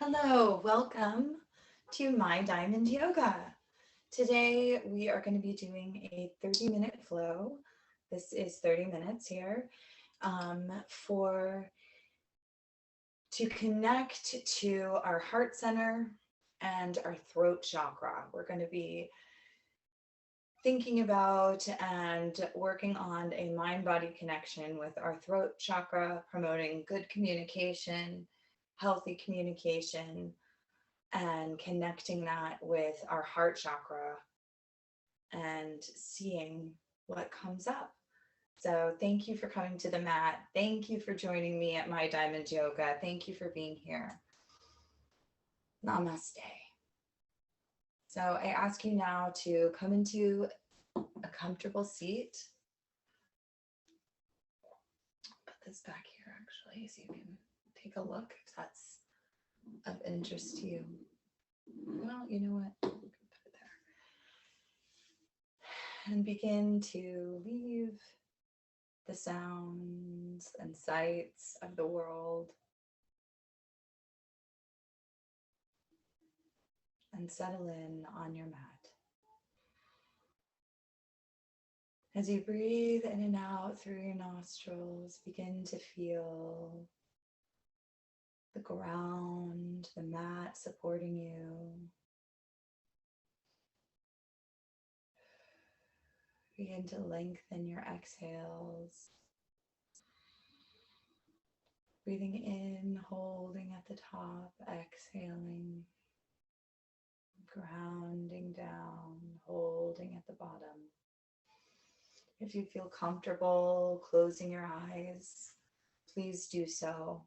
Hello, welcome to My Diamond Yoga. Today we are going to be doing a 30-minute flow. This is 30 minutes here for to connect to our heart center and our throat chakra. We're going to be thinking about and working on a mind-body connection with our throat chakra, promoting good communication, healthy communication, and connecting that with our heart chakra and seeing what comes up. So thank you for coming to the mat. Thank you for joining me at My Diamond Yoga. Thank you for being here. Namaste. So I ask you now to come into a comfortable seat. Put this back here actually so you can take a look if that's of interest to you. Well, you know what? We can put it there. And begin to leave the sounds and sights of the world and settle in on your mat. As you breathe in and out through your nostrils, begin to feel the ground, the mat supporting you. Begin to lengthen your exhales. Breathing in, holding at the top, exhaling, grounding down, holding at the bottom. If you feel comfortable closing your eyes, please do so.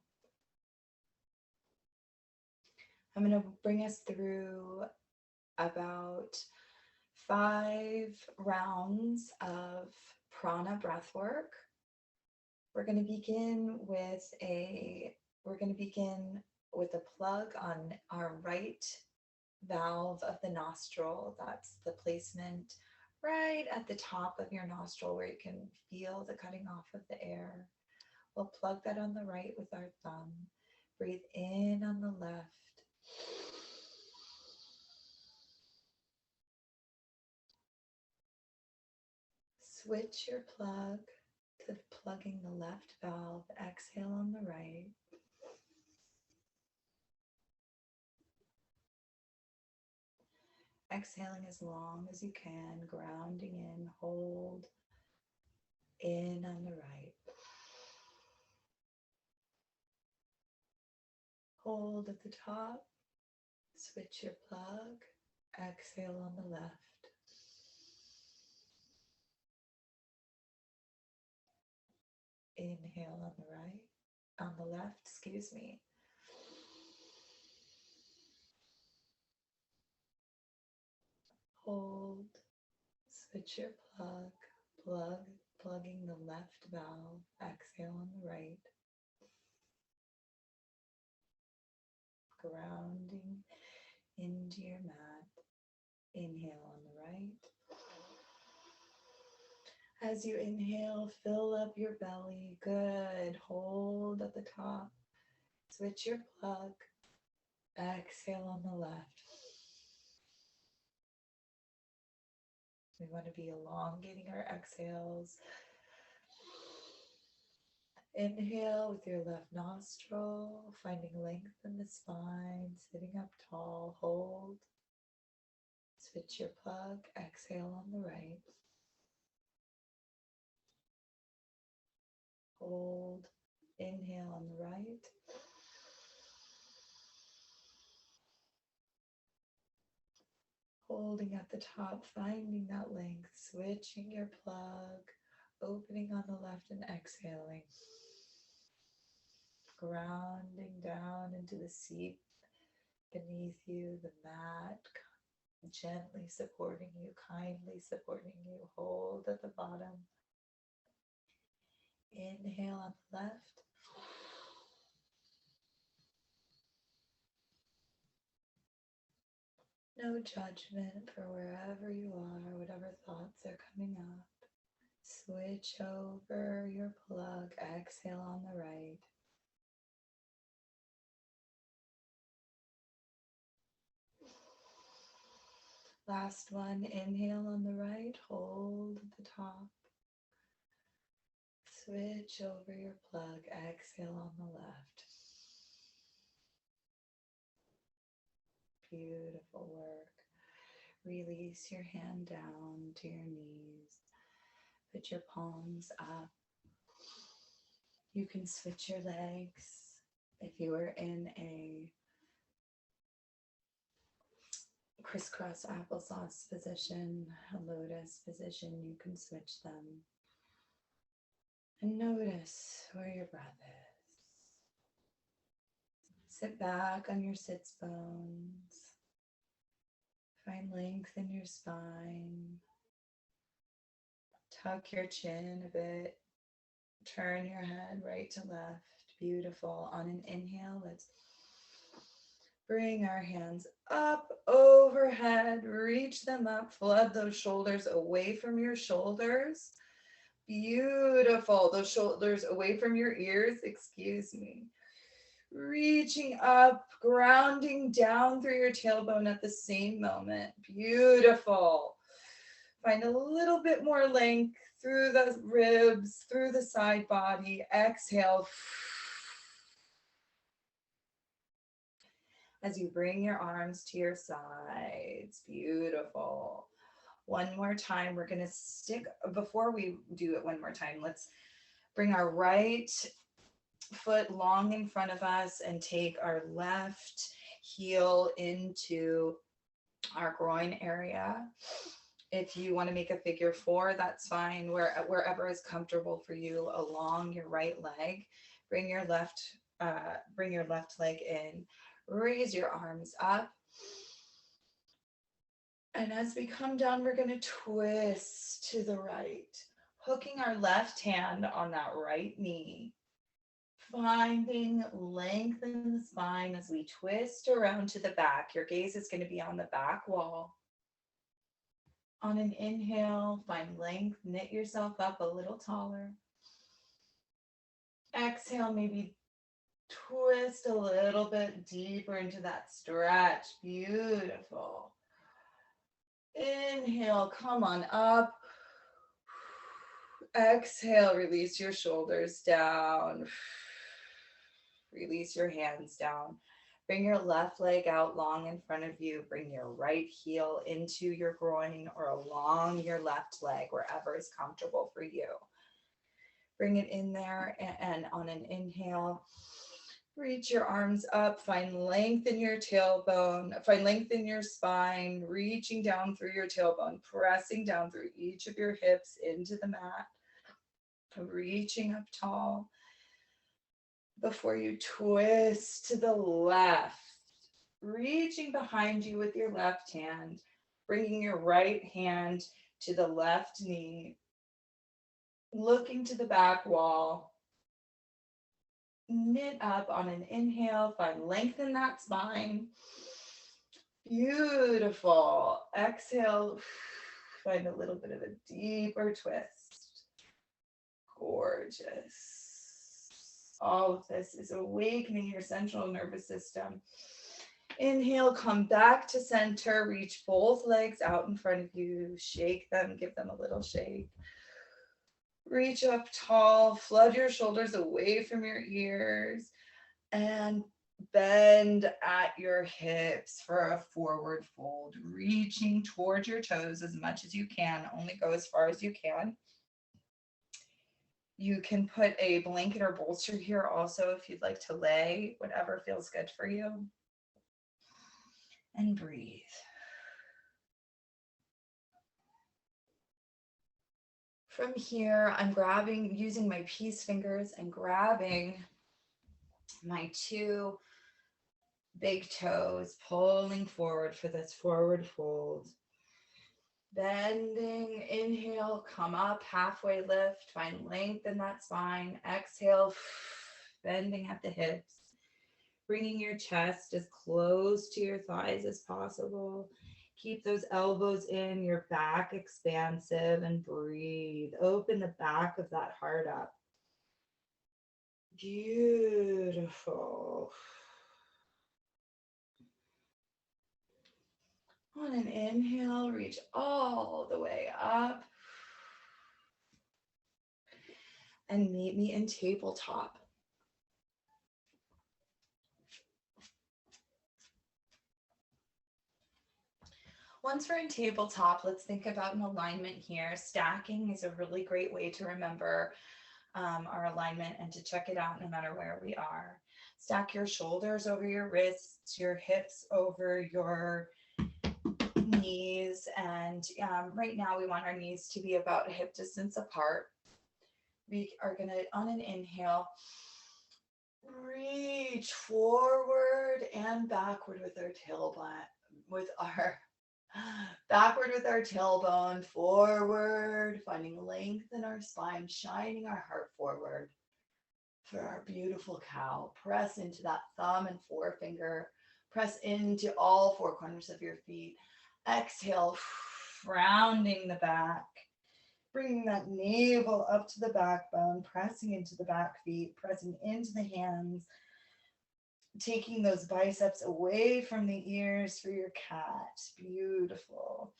I'm going to bring us through about 5 rounds of prana breath work. We're going to begin with a plug on our right valve of the nostril. That's the placement right at the top of your nostril where you can feel the cutting off of the air. We'll plug that on the right with our thumb. Breathe in on the left. Switch your plug to plugging the left valve. Exhale on the right. Exhaling as long as you can, grounding in, hold in on the right. Hold at the top, switch your plug, exhale on the left. Inhale on the right, on the left, excuse me. Hold, switch your plug, plugging the left valve, exhale on the right. Grounding into your mat. Inhale on the right. As you inhale, fill up your belly. Good. Hold at the top. Switch your plug. Exhale on the left. We want to be elongating our exhales. Inhale with your left nostril, finding length in the spine, sitting up tall. Hold. Switch your plug. Exhale on the right. Hold. Inhale on the right. Holding at the top, finding that length, switching your plug, opening on the left and exhaling. Grounding down into the seat beneath you, the mat, gently supporting you, kindly supporting you. Hold at the bottom. Inhale on the left. No judgment for wherever you are, whatever thoughts are coming up. Switch over your plug. Exhale on the right. Last one, inhale on the right, hold at the top. Switch over your plug, exhale on the left. Beautiful work. Release your hand down to your knees. Put your palms up. You can switch your legs. If you are in a crisscross applesauce position, a lotus position, you can switch them. And notice where your breath is. Sit back on your sits bones. Find length in your spine. Tuck your chin a bit. Turn your head right to left. Beautiful. On an inhale, let's bring our hands up overhead. Reach them up. Flood those shoulders away from your shoulders. Beautiful. Those shoulders away from your ears. Excuse me. Reaching up, grounding down through your tailbone at the same moment. Beautiful. Find a little bit more length through the ribs, through the side body. Exhale. As you bring your arms to your sides. Beautiful. One more time. We're going to stick, before we do it one more time, let's bring our right foot long in front of us and take our left heel into our groin area. If you want to make a figure four, that's fine. Wherever is comfortable for you along your right leg. Bring your left leg in. Raise your arms up. And as we come down, we're going to twist to the right, hooking our left hand on that right knee. Finding length in the spine as we twist around to the back. Your gaze is going to be on the back wall. On an inhale, find length, knit yourself up a little taller. Exhale, maybe twist a little bit deeper into that stretch. Beautiful. Inhale, come on up. Exhale, release your shoulders down. Release your hands down. Bring your left leg out long in front of you. Bring your right heel into your groin or along your left leg, wherever is comfortable for you. Bring it in there, and on an inhale, reach your arms up. Find length in your tailbone. Find length in your spine, reaching down through your tailbone, pressing down through each of your hips into the mat, reaching up tall. Before you twist to the left, reaching behind you with your left hand, bringing your right hand to the left knee, looking to the back wall. Knit up on an inhale, find length in that spine. Beautiful. Exhale, find a little bit of a deeper twist. Gorgeous. All of this is awakening your central nervous system. Inhale, come back to center, reach both legs out in front of you, shake them, give them a little shake. Reach up tall, flood your shoulders away from your ears, and bend at your hips for a forward fold, reaching towards your toes as much as you can, only go as far as you can. You can put a blanket or bolster here also if you'd like to lay, whatever feels good for you. And breathe. From here, I'm using my peace fingers and grabbing my two big toes, pulling forward for this forward fold. Bending, inhale, come up, halfway lift, find length in that spine. Exhale, bending at the hips, bringing your chest as close to your thighs as possible. Keep those elbows in, your back expansive, and breathe. Open the back of that heart up. Beautiful. On an inhale, reach all the way up and meet me in tabletop. Once we're in tabletop, let's think about an alignment here. Stacking is a really great way to remember our alignment and to check it out no matter where we are. Stack your shoulders over your wrists, your hips over your knees. And right now we want our knees to be about a hip distance apart. We are going to, on an inhale, reach forward and backward with our tailbone, backward with our tailbone, forward, finding length in our spine, shining our heart forward for our beautiful cow. Press into that thumb and forefinger. Press into all four corners of your feet. Exhale, rounding the back. Bringing that navel up to the backbone, pressing into the back feet, pressing into the hands, taking those biceps away from the ears for your cat. Beautiful.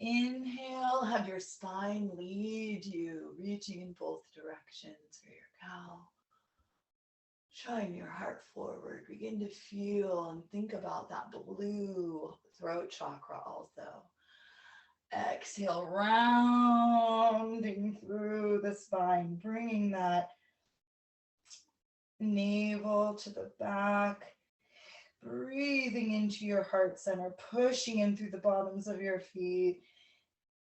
Inhale, have your spine lead you, reaching in both directions for your cow. Shine your heart forward. Begin to feel and think about that blue throat chakra also. Exhale, rounding through the spine, bringing that navel to the back, breathing into your heart center, pushing in through the bottoms of your feet,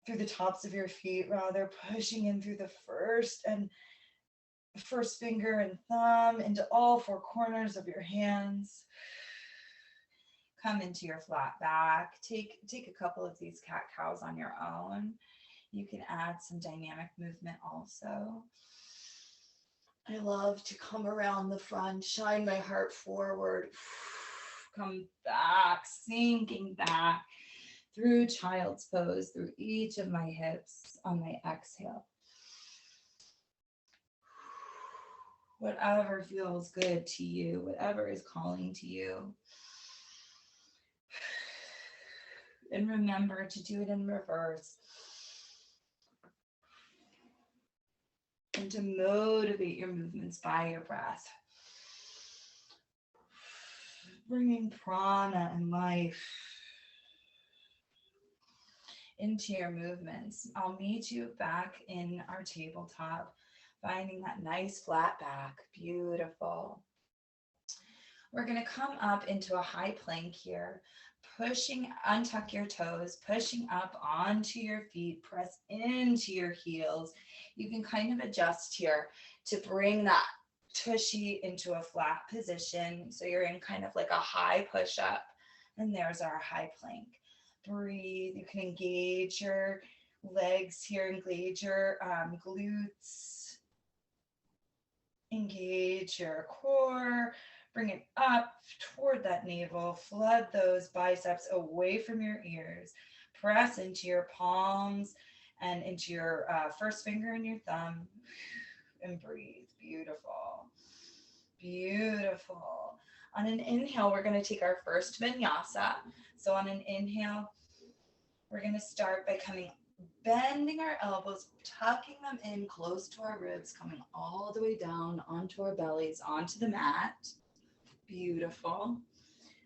through the tops of your feet, rather, pushing in through the first finger and thumb into all four corners of your hands. Come into your flat back. Take a couple of these cat-cows on your own. You can add some dynamic movement also. I love to come around the front, shine my heart forward, come back, sinking back through child's pose, through each of my hips on my exhale. Whatever feels good to you, whatever is calling to you. And remember to do it in reverse. And to motivate your movements by your breath. Bringing prana and life into your movements. I'll meet you back in our tabletop, finding that nice flat back. Beautiful. We're going to come up into a high plank here. Untuck your toes, pushing up onto your feet, press into your heels. You can kind of adjust here to bring that tushy into a flat position. So you're in kind of like a high push up, and there's our high plank. Breathe. You can engage your legs here, engage your glutes, engage your core. Bring it up toward that navel. Flood those biceps away from your ears. Press into your palms and into your first finger and your thumb. And breathe. Beautiful. Beautiful. On an inhale, we're going to take our first vinyasa. So on an inhale, we're going to start by bending our elbows, tucking them in close to our ribs, coming all the way down onto our bellies, onto the mat. Beautiful.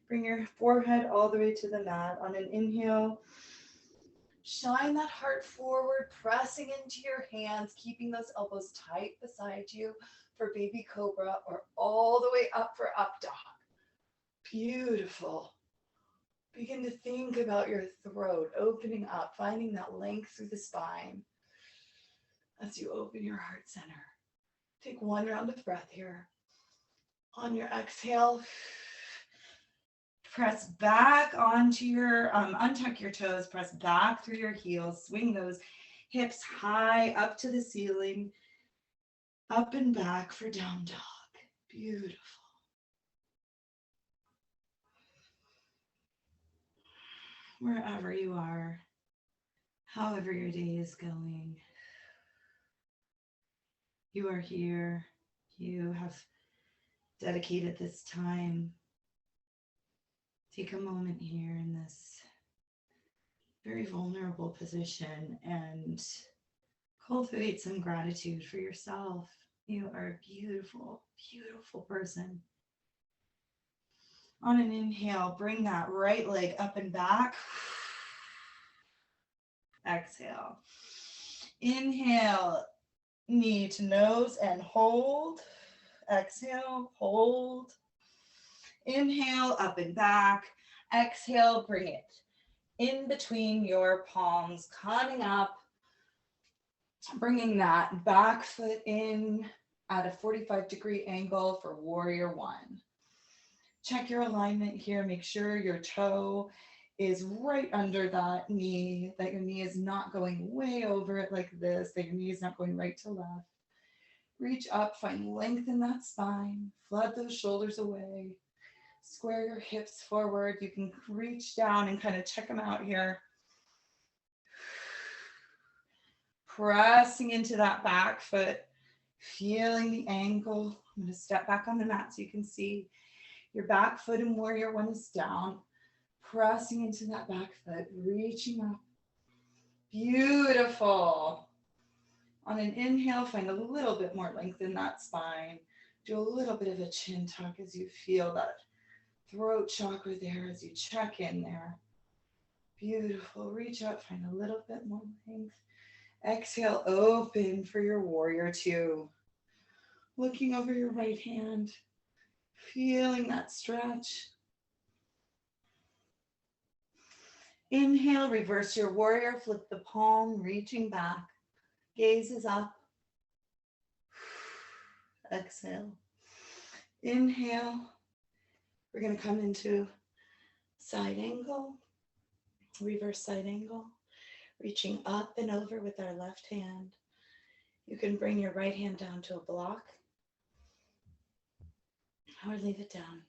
Bring your forehead all the way to the mat. On an inhale, shine that heart forward, pressing into your hands, keeping those elbows tight beside you for baby cobra, or all the way up for up dog. Beautiful. Begin to think about your throat opening up, finding that length through the spine as you open your heart center. Take one round of breath here. On your exhale, press back onto your, untuck your toes, press back through your heels, swing those hips high up to the ceiling, up and back for down dog. Beautiful. Wherever you are, however your day is going, you are here. You have dedicated this time. Take a moment here in this very vulnerable position and cultivate some gratitude for yourself. You are a beautiful, beautiful person. On an inhale, bring that right leg up and back. Exhale. Inhale, knee to nose and hold. Exhale, hold. Inhale, up and back. Exhale, bring it in between your palms, coming up, bringing that back foot in at a 45-degree angle for warrior one. Check your alignment here. Make sure your toe is right under that knee, that your knee is not going way over it like this, that your knee is not going right to left. Reach up, find length in that spine, flood those shoulders away, square your hips forward. You can reach down and kind of check them out here. Pressing into that back foot, feeling the ankle. I'm going to step back on the mat so you can see your back foot in warrior one is down. Pressing into that back foot, reaching up. Beautiful. On an inhale, find a little bit more length in that spine. Do a little bit of a chin tuck as you feel that throat chakra there, as you check in there. Beautiful. Reach up, find a little bit more length. Exhale, open for your warrior two. Looking over your right hand, feeling that stretch. Inhale, reverse your warrior, flip the palm, reaching back. Gaze is up. Exhale. Inhale. We're going to come into side angle, reverse side angle, reaching up and over with our left hand. You can bring your right hand down to a block or leave it down.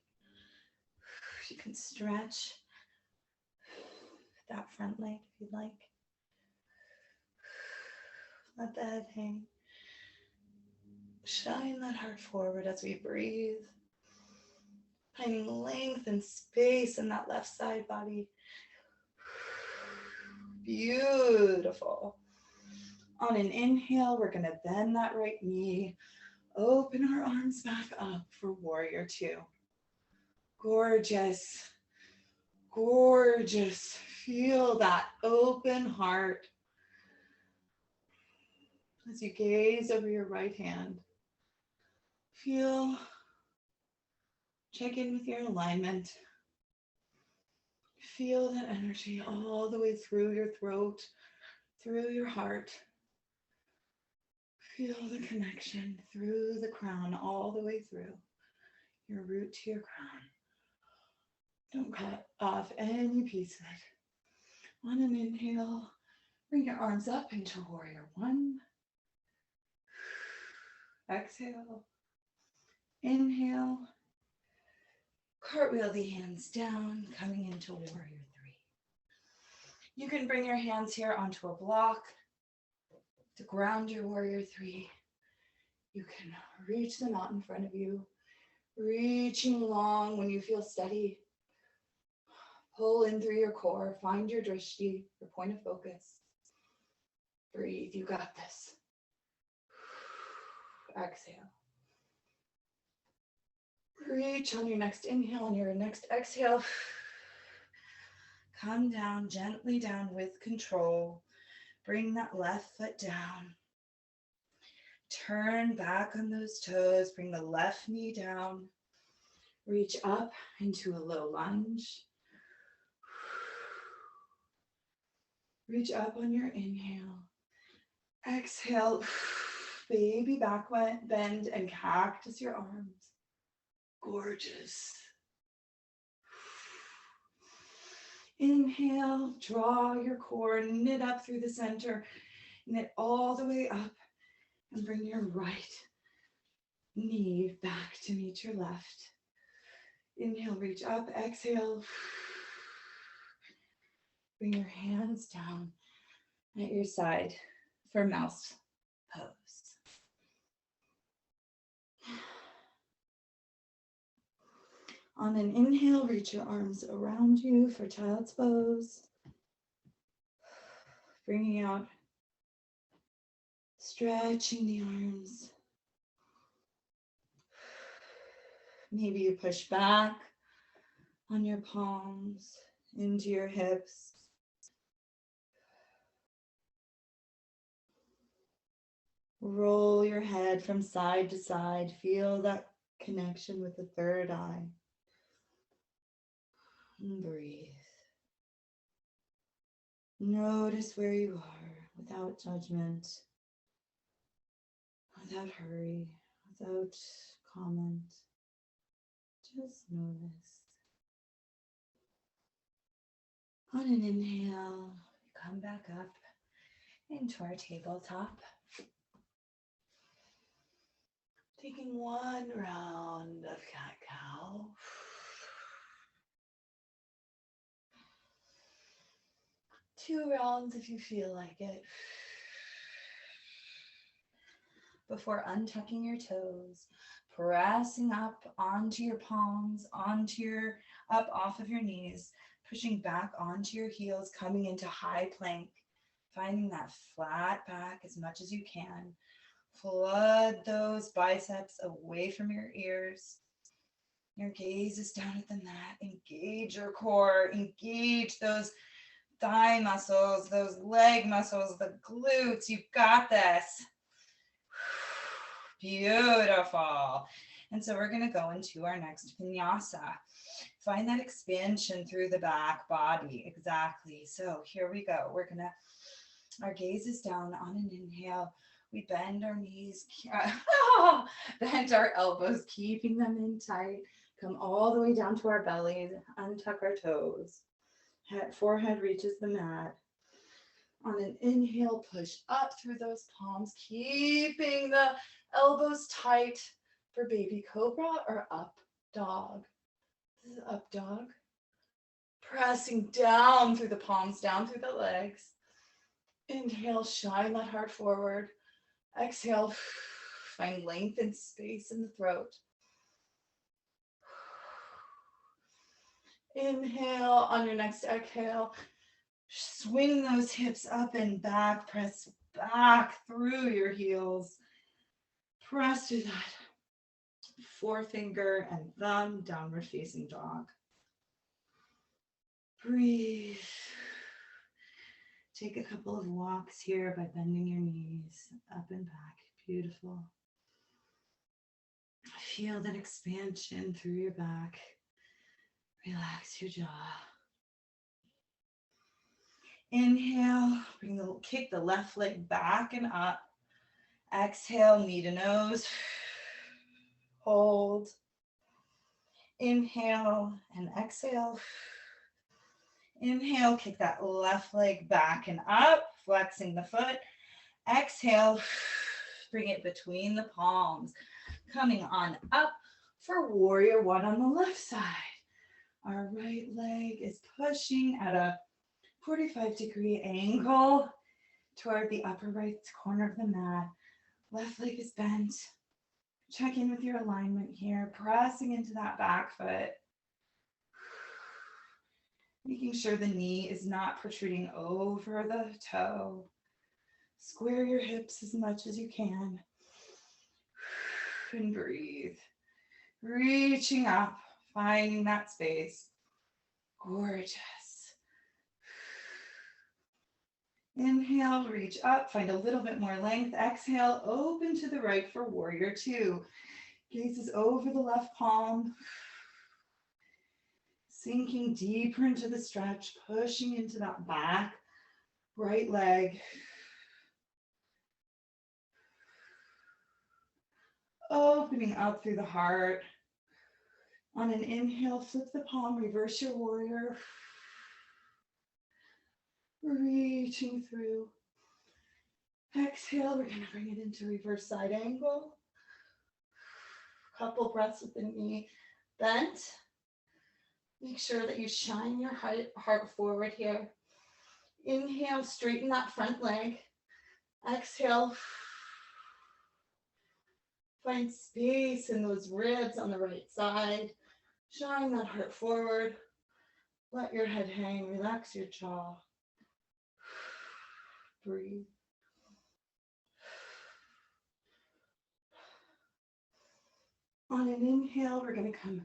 You can stretch that front leg if you'd like. Let the head hang. Shine that heart forward as we breathe. Finding length and space in that left side body. Beautiful. On an inhale, we're going to bend that right knee. Open our arms back up for warrior two. Gorgeous. Gorgeous. Feel that open heart as you gaze over your right hand. Check in with your alignment. Feel that energy all the way through your throat, through your heart. Feel the connection through the crown, all the way through your root to your crown. Don't cut off any piece of it. On an inhale, bring your arms up into warrior one. Exhale. Inhale. Cartwheel the hands down, coming into warrior three. You can bring your hands here onto a block to ground your warrior three. You can reach them out in front of you, reaching long when you feel steady. Pull in through your core, find your drishti, your point of focus. Breathe, you got this. Exhale. Reach on your next inhale, on your next exhale. Come down, gently down with control. Bring that left foot down. Turn back on those toes. Bring the left knee down. Reach up into a low lunge. Reach up on your inhale. Exhale. Baby back bend and cactus your arms. Gorgeous. Inhale, draw your core, knit up through the center, knit all the way up, and bring your right knee back to meet your left. Inhale, reach up, exhale. Bring your hands down at your side for mouse pose. On an inhale, reach your arms around you for child's pose. Bringing out, stretching the arms. Maybe you push back on your palms into your hips. Roll your head from side to side. Feel that connection with the third eye. And breathe. Notice where you are without judgment, without hurry, without comment. Just notice. On an inhale, come back up into our tabletop. Taking one round of cat-cow. Two rounds if you feel like it. Before untucking your toes, pressing up onto your palms, up off of your knees, pushing back onto your heels, coming into high plank, finding that flat back as much as you can. Flood those biceps away from your ears. Your gaze is down at the mat. Engage your core. Engage those thigh muscles, those leg muscles, the glutes. You've got this. Beautiful. And so we're going to go into our next vinyasa. Find that expansion through the back body. Exactly. So here we go. Our gaze is down on an inhale. We bend our knees, bend our elbows, keeping them in tight. Come all the way down to our bellies, untuck our toes. Forehead reaches the mat. On an inhale, push up through those palms, keeping the elbows tight for baby cobra or up dog. This is up dog. Pressing down through the palms, down through the legs. Inhale, shine that heart forward. Exhale, find length and space in the throat. Inhale, on your next exhale, swing those hips up and back, press back through your heels. Press through that forefinger and thumb, downward facing dog. Breathe. Take a couple of walks here by bending your knees up and back. Beautiful. Feel that expansion through your back. Relax your jaw. Inhale, kick the left leg back and up. Exhale, knee to nose. Hold. Inhale and exhale. Inhale, kick that left leg back and up, flexing the foot. Exhale, bring it between the palms. Coming on up for warrior one on the left side. Our right leg is pushing at a 45-degree angle toward the upper right corner of the mat. Left leg is bent. Check in with your alignment here, pressing into that back foot. Making sure the knee is not protruding over the toe. Square your hips as much as you can. And breathe. Reaching up, finding that space. Gorgeous. Inhale, reach up, find a little bit more length. Exhale, open to the right for warrior two. Gaze is over the left palm. Sinking deeper into the stretch, pushing into that back right leg. Opening up through the heart. On an inhale, flip the palm, reverse your warrior. Reaching through. Exhale, we're going to bring it into reverse side angle. Couple breaths with the knee bent. Make sure that you shine your heart forward here. Inhale, straighten that front leg. Exhale. Find space in those ribs on the right side. Shine that heart forward. Let your head hang. Relax your jaw. Breathe. On an inhale, we're going to come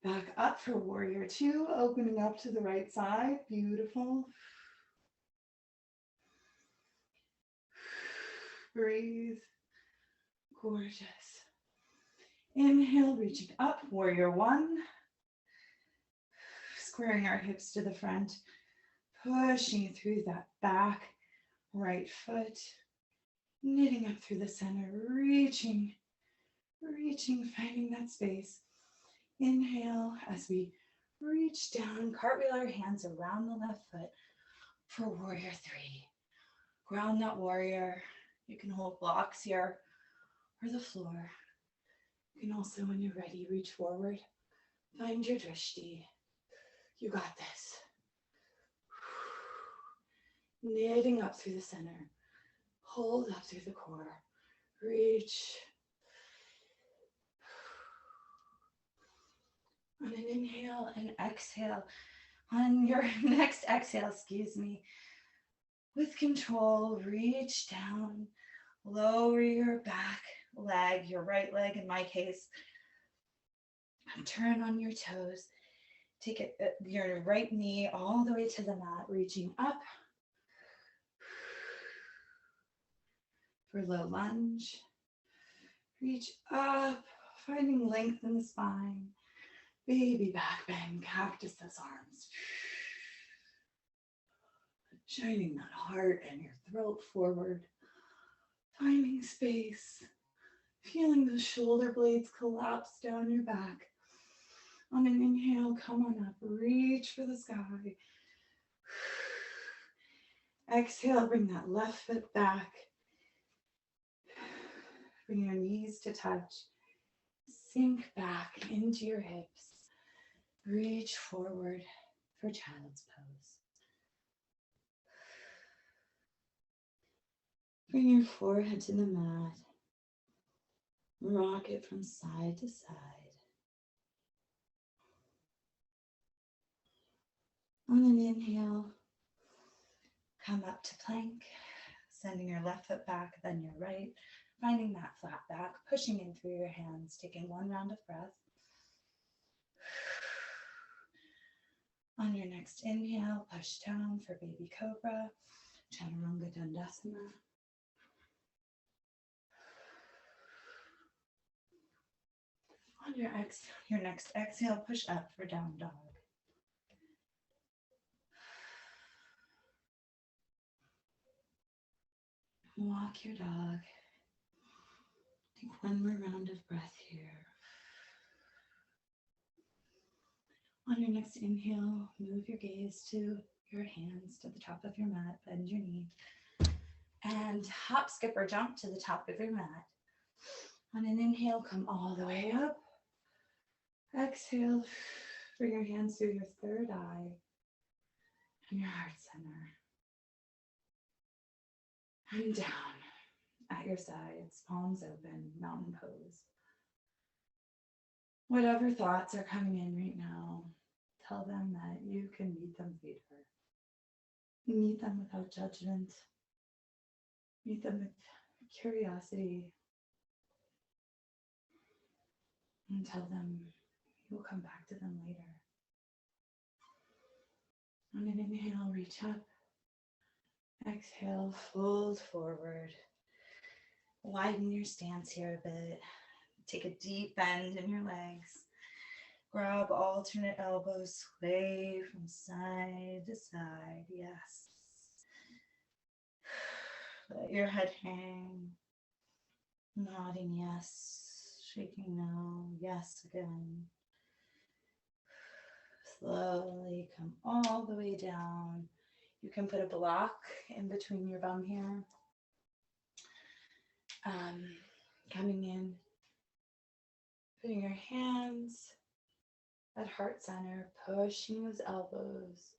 back up for warrior two, opening up to the right side. Beautiful. Breathe. Gorgeous. Inhale, reaching up, warrior one. Squaring our hips to the front, pushing through that back, right foot, knitting up through the center, reaching, finding that space. Inhale as we reach down, cartwheel our hands around the left foot for warrior three. Ground that warrior. You can hold blocks here or the floor. You can also, when you're ready, reach forward. Find your drishti. You got this. Knitting up through the center. Hold up through the core. Reach. On an inhale and exhale. On your next exhale, with control, reach down. Lower your back leg, your right leg in my case. And turn on your toes. Take it, your right knee all the way to the mat, reaching up for low lunge. Reach up, finding length in the spine. Baby back bend, cactus those arms. Shining that heart and your throat forward. Finding space. Feeling the shoulder blades collapse down your back. On an inhale, come on up, reach for the sky. Exhale, bring that left foot back. Bring your knees to touch. Sink back into your hips. Reach forward for child's pose. Bring your forehead to the mat. Rock it from side to side. On an inhale, come up to plank, sending your left foot back, then your right, finding that flat back, pushing in through your hands, taking one round of breath. On your next inhale, push down for baby cobra, chaturanga dandasana. On your next exhale, push up for down dog. Walk your dog. Take one more round of breath here. On your next inhale, move your gaze to your hands to the top of your mat, bend your knee, and hop, skip, or jump to the top of your mat. On an inhale, come all the way up. Exhale, bring your hands through your third eye and your heart center. And down at your sides, palms open, mountain pose. Whatever thoughts are coming in right now, tell them that you can meet them later. Meet them without judgment. Meet them with curiosity. And tell them you'll come back to them later. On an inhale, reach up. Exhale, fold forward. Widen your stance here a bit. Take a deep bend in your legs. Grab alternate elbows, sway from side to side. Yes. Let your head hang. Nodding yes. Shaking no. Yes again. Slowly come all the way down. You can put a block in between your bum here. Coming in, putting your hands at heart center, pushing those elbows.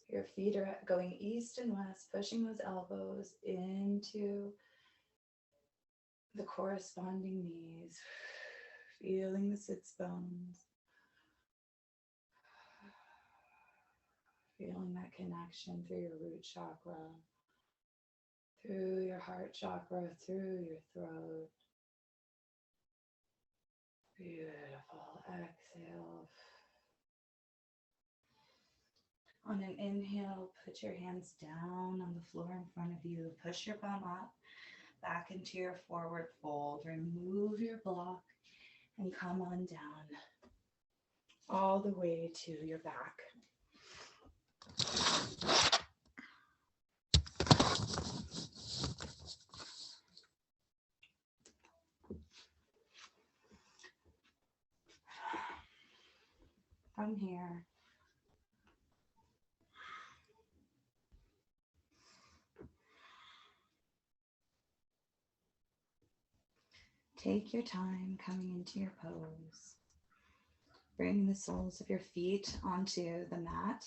Your feet are going east and west, pushing those elbows into the corresponding knees. Feeling the sits bones. Feeling that connection through your root chakra. through your heart chakra, through your throat. Beautiful. Exhale. On an inhale, put your hands down on the floor in front of you. Push your bum up, back into your forward fold. Remove your block and come on down all the way to your back. From here, take your time coming into your pose. Bring the soles of your feet onto the mat.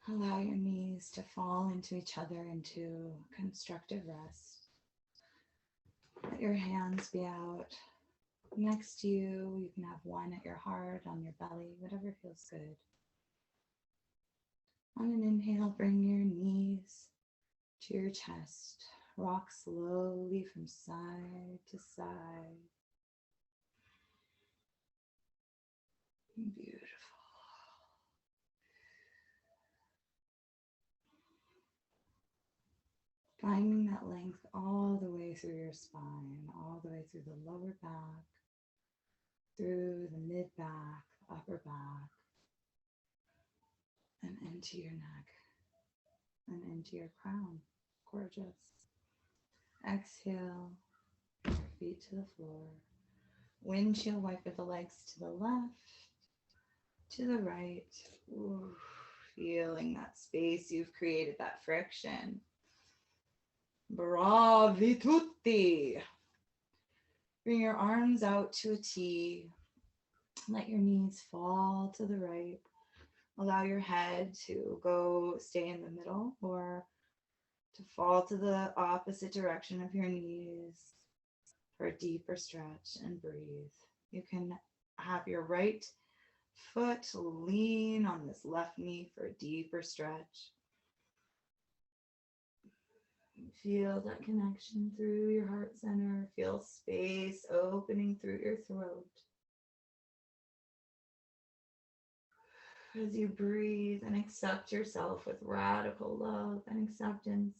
Allow your knees to fall into each other into constructive rest. Let your hands be out next to you. You can have one at your heart, on your belly, whatever feels good. On an inhale, bring your knees to your chest. Rock slowly from side to side. Beautiful. Finding that length all the way through your spine, all the way through the lower back, through the mid back, upper back, and into your neck, and into your crown. Gorgeous. Exhale, your feet to the floor. Windshield wiper the legs to the left, to the right. Ooh, feeling that space you've created, that friction. Bravi tutti. Bring your arms out to a T. Let your knees fall to the right. Allow your head to stay in the middle or to fall to the opposite direction of your knees for a deeper stretch and breathe. You can have your right foot lean on this left knee for a deeper stretch. Feel that connection through your heart center. Feel space opening through your throat. As you breathe and accept yourself with radical love and acceptance.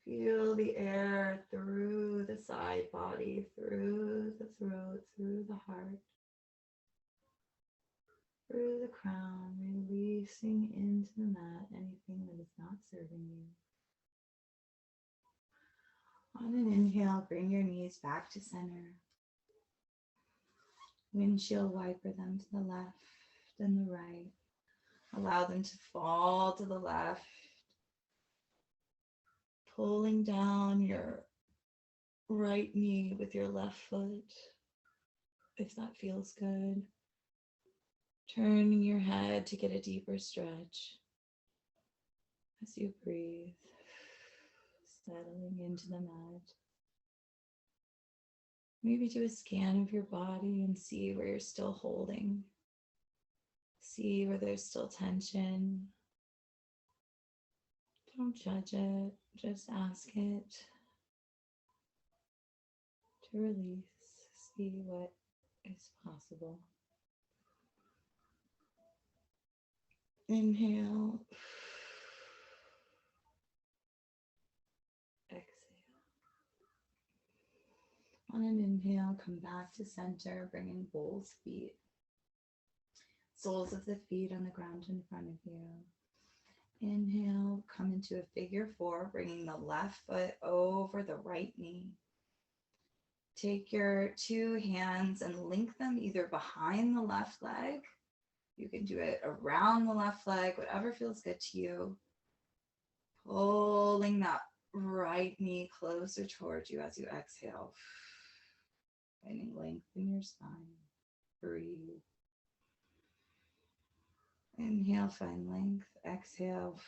Feel the air through the side body, through the throat, through the heart, through the crown, releasing into the mat anything that is not serving you. On an inhale, bring your knees back to center. Windshield wiper them to the left and the right. Allow them to fall to the left, pulling down your right knee with your left foot, if that feels good. Turning your head to get a deeper stretch as you breathe, settling into the mat. Maybe do a scan of your body and see where you're still holding. See where there's still tension. Don't judge it, just ask it to release. See what is possible. Inhale. Exhale. On an inhale, come back to center, bringing both feet. Soles of the feet on the ground in front of you. Inhale, come into a figure four, bringing the left foot over the right knee. Take your two hands and link them either behind the left leg. You can do it around the left leg, whatever feels good to you. Pulling that right knee closer towards you as you exhale. Finding length in your spine. Breathe. Inhale, find length. Exhale.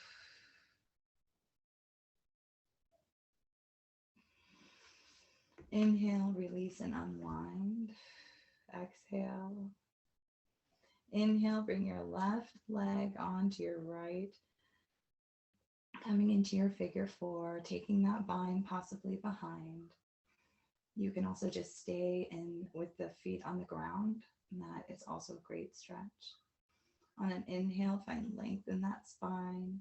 Inhale, release and unwind. Exhale. Inhale, bring your left leg onto your right, coming into your figure four, taking that bind possibly behind. You can also just stay in with the feet on the ground, and that is also a great stretch. On an inhale, find length in that spine.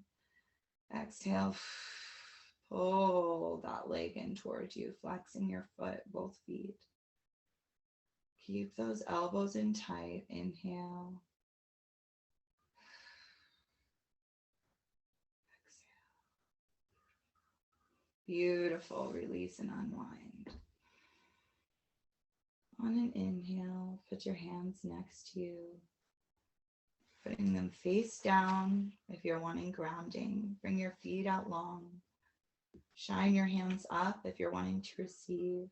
Exhale, pull that leg in towards you, flexing your foot, both feet. Keep those elbows in tight. Inhale. Exhale. Beautiful. Release and unwind. On an inhale, put your hands next to you, putting them face down. If you're wanting grounding, bring your feet out long. Shine your hands up if you're wanting to receive.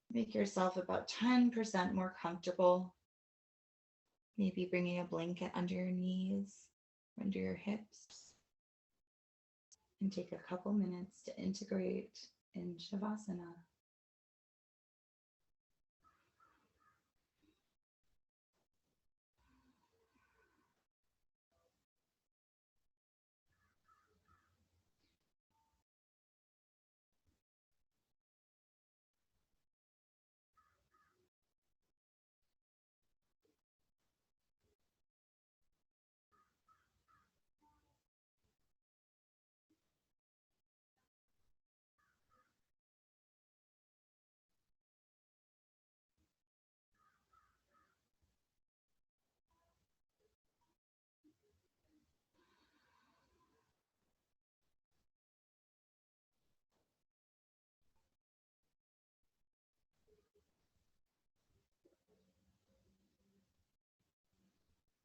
Make yourself about 10% more comfortable. Maybe bringing a blanket under your knees, under your hips. And take a couple minutes to integrate in Savasana.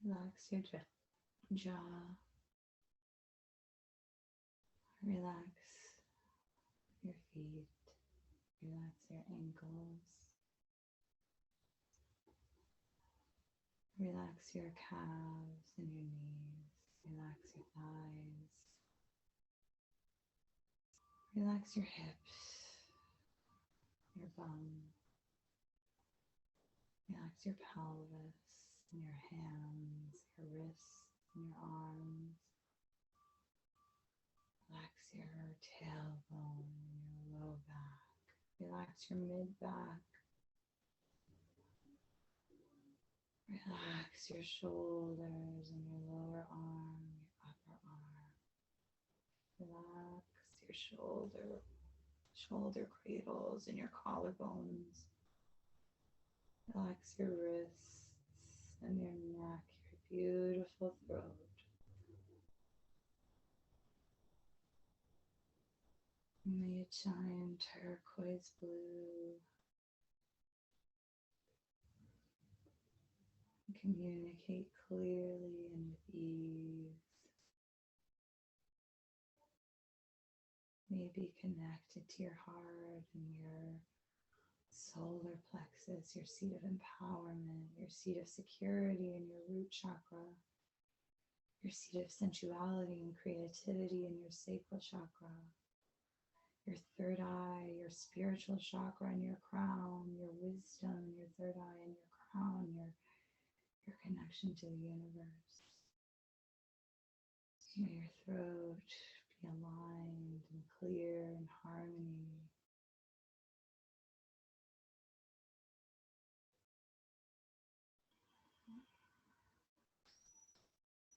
Relax your jaw. Relax your feet. Relax your ankles. Relax your calves and your knees. Relax your thighs. Relax your hips, your bum. Relax your pelvis and your hands, your wrists and your arms. Relax your tailbone and your low back. Relax your mid-back. Relax your shoulders and your lower arm, your upper arm. Relax your shoulder cradles and your collarbones. Relax your wrists and your neck, your beautiful throat. May it shine turquoise blue. Communicate clearly and with ease. May be connected to your heart and your solar plexus, your seat of empowerment, your seat of security and your root chakra, your seat of sensuality and creativity and your sacral chakra, your third eye, your spiritual chakra and your crown, your wisdom, your third eye and your crown, your connection to the universe. May your throat be aligned and clear and harmony.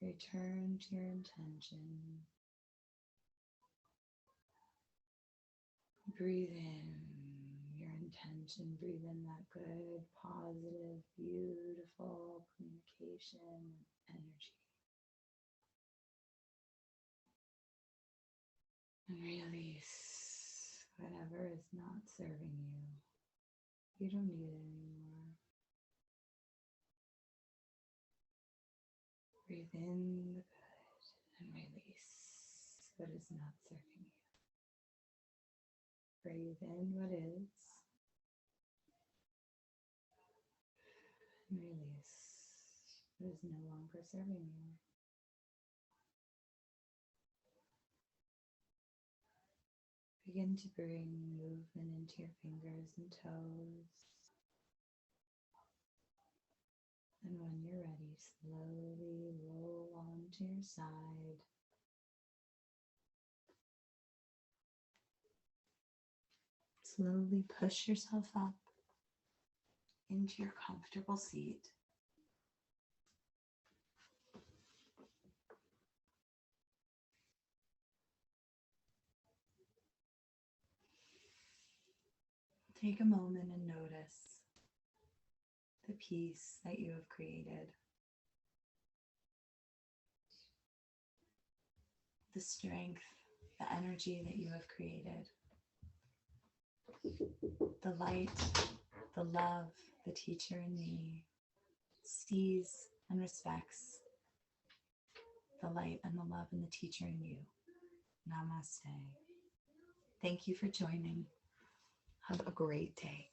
Return to your intention. Breathe in your intention. Breathe in that good, positive, beautiful communication energy. And release whatever is not serving you. You don't need it anymore. Breathe in the good and release what is not serving you. Breathe in what is and release what is no longer serving you. Begin to bring movement into your fingers and toes. And when you're ready, slowly roll onto your side. Slowly push yourself up into your comfortable seat. Take a moment and notice the peace that you have created, the strength, the energy that you have created, the light, the love, the teacher in me sees and respects the light and the love and the teacher in you. Namaste. Thank you for joining. Have a great day.